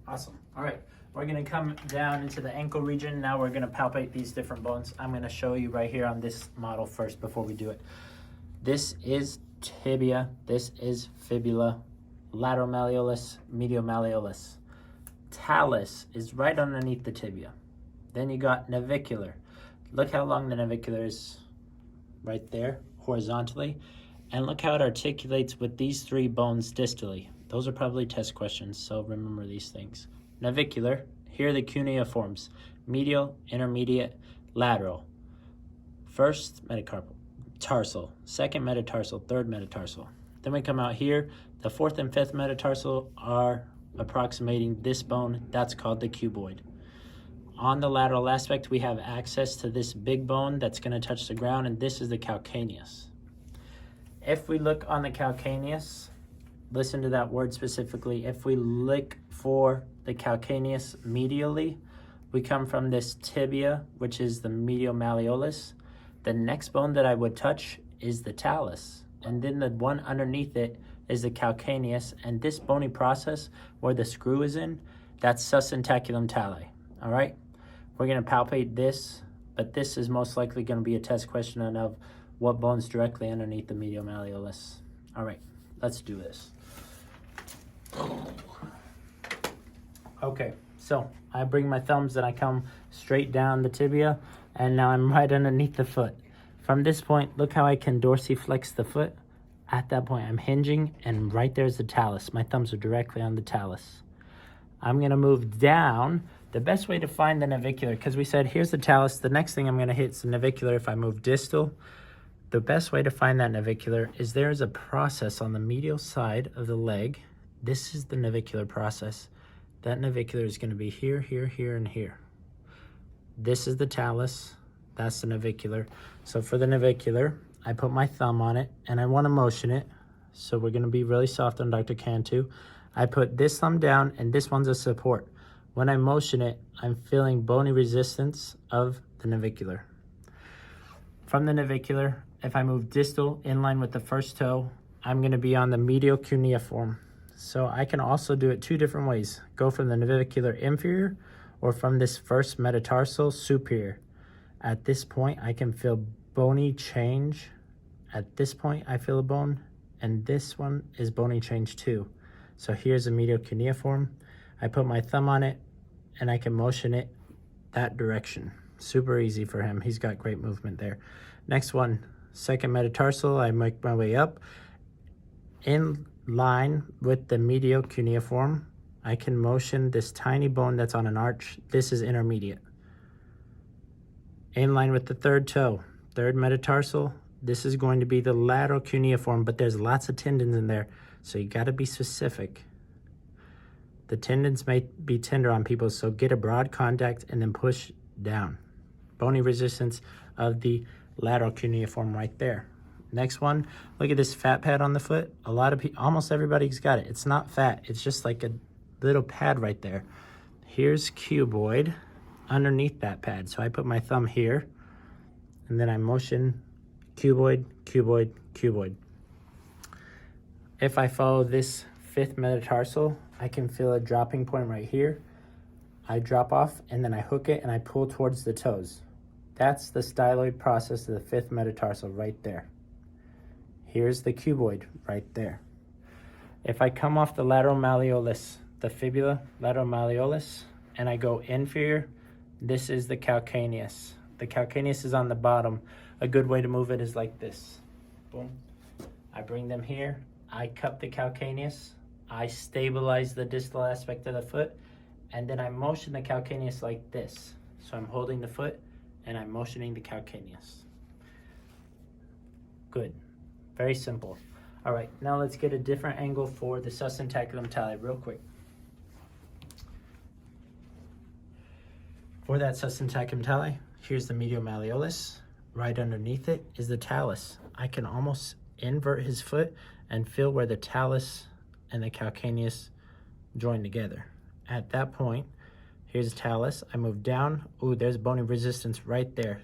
Awesome. All right. We're going to come down into the ankle region. Now we're going to palpate these different bones. I'm going to show you right here on this model first before we do it. This is tibia. This is fibula, lateral malleolus, medial malleolus. Talus is right underneath the tibia. Then you got navicular. Look how long the navicular is right there, horizontally. And look how it articulates with these three bones distally. Those are probably test questions, so remember these things. Navicular, here are the cuneiforms. Medial, intermediate, lateral. First metacarpal, tarsal. Second metatarsal, third metatarsal. Then we come out here. The fourth and fifth metatarsal are approximating this bone. That's called the cuboid. On the lateral aspect, we have access to this big bone that's going to touch the ground, and this is the calcaneus. If we look on the calcaneus, listen to that word specifically. If we look for the calcaneus medially, we come from this tibia, which is the medial malleolus. The next bone that I would touch is the talus, and then the one underneath it is the calcaneus, and this bony process where the screw is in, that's subsentaculum tali. All right, we're going to palpate this, but this is most likely going to be a test question of what bone's directly underneath the medial malleolus. All right, let's do this. Okay, so I bring my thumbs and I come straight down the tibia, and now I'm right underneath the foot. From this point, look how I can dorsiflex the foot. At that point, I'm hinging, and right there's the talus. My thumbs are directly on the talus. I'm gonna move down. The best way to find the navicular, because we said here's the talus, the next thing I'm gonna hit is the navicular if I move distal. The best way to find that navicular is there is a process on the medial side of the leg. This is the navicular process. That navicular is gonna be here, here, here, and here. This is the talus, that's the navicular. So for the navicular, I put my thumb on it and I wanna motion it. So we're gonna be really soft on Dr. Cantu. I put this thumb down and this one's a support. When I motion it, I'm feeling bony resistance of the navicular. From the navicular, if I move distal in line with the first toe, I'm gonna be on the medial cuneiform. So I can also do it two different ways. Go from the navicular inferior or from this first metatarsal superior. At this point, I can feel bony change. At this point, I feel a bone, and this one is bony change too. So here's the medial cuneiform. I put my thumb on it, and I can motion it that direction. Super easy for him. He's got great movement there. Next one, second metatarsal. I make my way up. In line with the medial cuneiform, I can motion this tiny bone that's on an arch. This is intermediate. In line with the third toe, third metatarsal, this is going to be the lateral cuneiform, but there's lots of tendons in there, so you gotta be specific. The tendons may be tender on people, so get a broad contact and then push down. Bony resistance of the lateral cuneiform right there. Next one, look at this fat pad on the foot. A lot of people, almost everybody's got it. It's not fat, it's just like a little pad right there. Here's cuboid underneath that pad. So I put my thumb here and then I motion cuboid, cuboid, cuboid. If I follow this fifth metatarsal, I can feel a dropping point right here. I drop off and then I hook it and I pull towards the toes. That's the styloid process of the fifth metatarsal right there. Here's the cuboid right there. If I come off the lateral malleolus, the fibula, lateral malleolus, and I go inferior, this is the calcaneus. The calcaneus is on the bottom. A good way to move it is like this. Boom. I bring them here. I cup the calcaneus. I stabilize the distal aspect of the foot, and then I motion the calcaneus like this. So I'm holding the foot and I'm motioning the calcaneus. Good. Very simple. All right, now let's get a different angle for the subsentaculum tali real quick. For that subsentaculum tali, here's the medial malleolus. Right underneath it is the talus. I can almost invert his foot and feel where the talus and the calcaneus join together. At that point, here's the talus. I move down. Ooh, there's bony resistance right there.